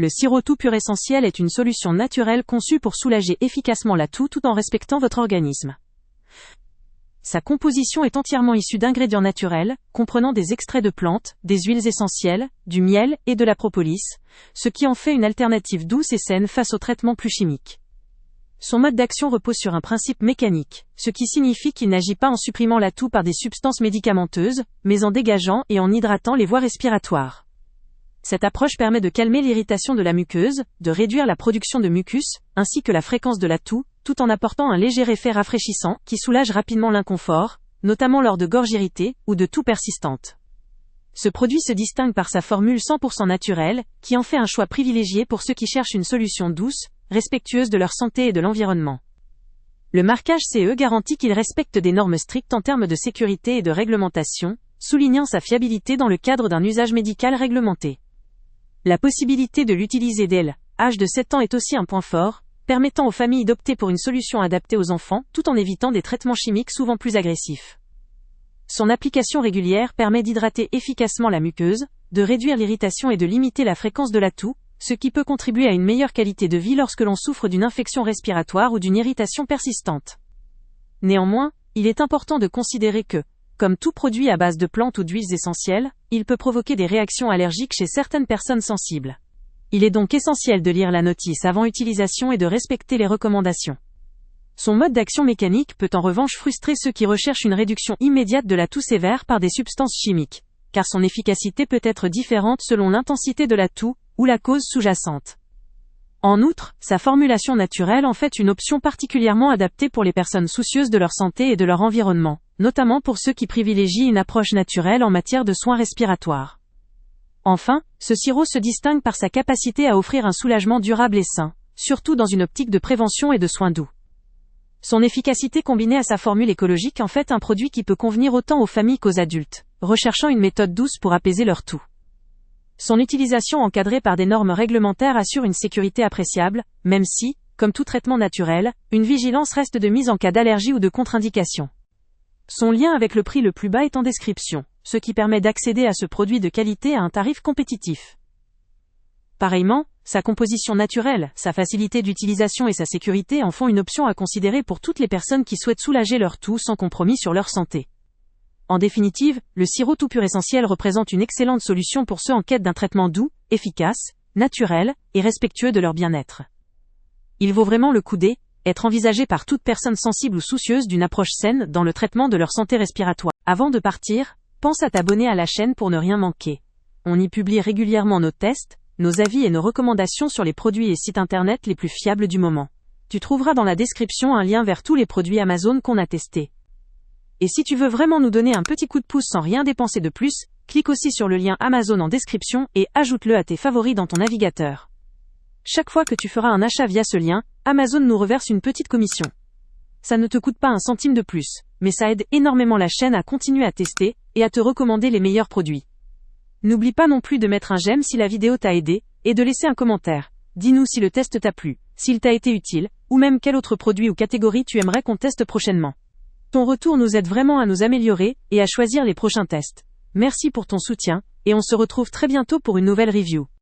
Le sirop tout pur essentiel est une solution naturelle conçue pour soulager efficacement la toux tout en respectant votre organisme. Sa composition est entièrement issue d'ingrédients naturels, comprenant des extraits de plantes, des huiles essentielles, du miel et de la propolis, ce qui en fait une alternative douce et saine face aux traitements plus chimiques. Son mode d'action repose sur un principe mécanique, ce qui signifie qu'il n'agit pas en supprimant la toux par des substances médicamenteuses, mais en dégageant et en hydratant les voies respiratoires. Cette approche permet de calmer l'irritation de la muqueuse, de réduire la production de mucus, ainsi que la fréquence de la toux, tout en apportant un léger effet rafraîchissant qui soulage rapidement l'inconfort, notamment lors de gorges irritées ou de toux persistantes. Ce produit se distingue par sa formule 100% naturelle, qui en fait un choix privilégié pour ceux qui cherchent une solution douce, respectueuse de leur santé et de l'environnement. Le marquage CE garantit qu'il respecte des normes strictes en termes de sécurité et de réglementation, soulignant sa fiabilité dans le cadre d'un usage médical réglementé. La possibilité de l'utiliser dès l'âge de 7 ans est aussi un point fort, permettant aux familles d'opter pour une solution adaptée aux enfants tout en évitant des traitements chimiques souvent plus agressifs. Son application régulière permet d'hydrater efficacement la muqueuse, de réduire l'irritation et de limiter la fréquence de la toux, ce qui peut contribuer à une meilleure qualité de vie lorsque l'on souffre d'une infection respiratoire ou d'une irritation persistante. Néanmoins, il est important de considérer que, comme tout produit à base de plantes ou d'huiles essentielles, il peut provoquer des réactions allergiques chez certaines personnes sensibles. Il est donc essentiel de lire la notice avant utilisation et de respecter les recommandations. Son mode d'action mécanique peut en revanche frustrer ceux qui recherchent une réduction immédiate de la toux sévère par des substances chimiques, car son efficacité peut être différente selon l'intensité de la toux ou la cause sous-jacente. En outre, sa formulation naturelle en fait une option particulièrement adaptée pour les personnes soucieuses de leur santé et de leur environnement, notamment pour ceux qui privilégient une approche naturelle en matière de soins respiratoires. Enfin, ce sirop se distingue par sa capacité à offrir un soulagement durable et sain, surtout dans une optique de prévention et de soins doux. Son efficacité combinée à sa formule écologique en fait un produit qui peut convenir autant aux familles qu'aux adultes, recherchant une méthode douce pour apaiser leur toux. Son utilisation encadrée par des normes réglementaires assure une sécurité appréciable, même si, comme tout traitement naturel, une vigilance reste de mise en cas d'allergie ou de contre-indication. Son lien avec le prix le plus bas est en description, ce qui permet d'accéder à ce produit de qualité à un tarif compétitif. Pareillement, sa composition naturelle, sa facilité d'utilisation et sa sécurité en font une option à considérer pour toutes les personnes qui souhaitent soulager leur toux sans compromis sur leur santé. En définitive, le sirop tout pur essentiel représente une excellente solution pour ceux en quête d'un traitement doux, efficace, naturel et respectueux de leur bien-être. Il vaut vraiment le coup d'être envisagé par toute personne sensible ou soucieuse d'une approche saine dans le traitement de leur santé respiratoire. Avant de partir, pense à t'abonner à la chaîne pour ne rien manquer. On y publie régulièrement nos tests, nos avis et nos recommandations sur les produits et sites internet les plus fiables du moment. Tu trouveras dans la description un lien vers tous les produits Amazon qu'on a testés. Et si tu veux vraiment nous donner un petit coup de pouce sans rien dépenser de plus, clique aussi sur le lien Amazon en description et ajoute-le à tes favoris dans ton navigateur. Chaque fois que tu feras un achat via ce lien, Amazon nous reverse une petite commission. Ça ne te coûte pas un centime de plus, mais ça aide énormément la chaîne à continuer à tester et à te recommander les meilleurs produits. N'oublie pas non plus de mettre un j'aime si la vidéo t'a aidé, et de laisser un commentaire. Dis-nous si le test t'a plu, s'il t'a été utile, ou même quel autre produit ou catégorie tu aimerais qu'on teste prochainement. Ton retour nous aide vraiment à nous améliorer et à choisir les prochains tests. Merci pour ton soutien, et on se retrouve très bientôt pour une nouvelle review.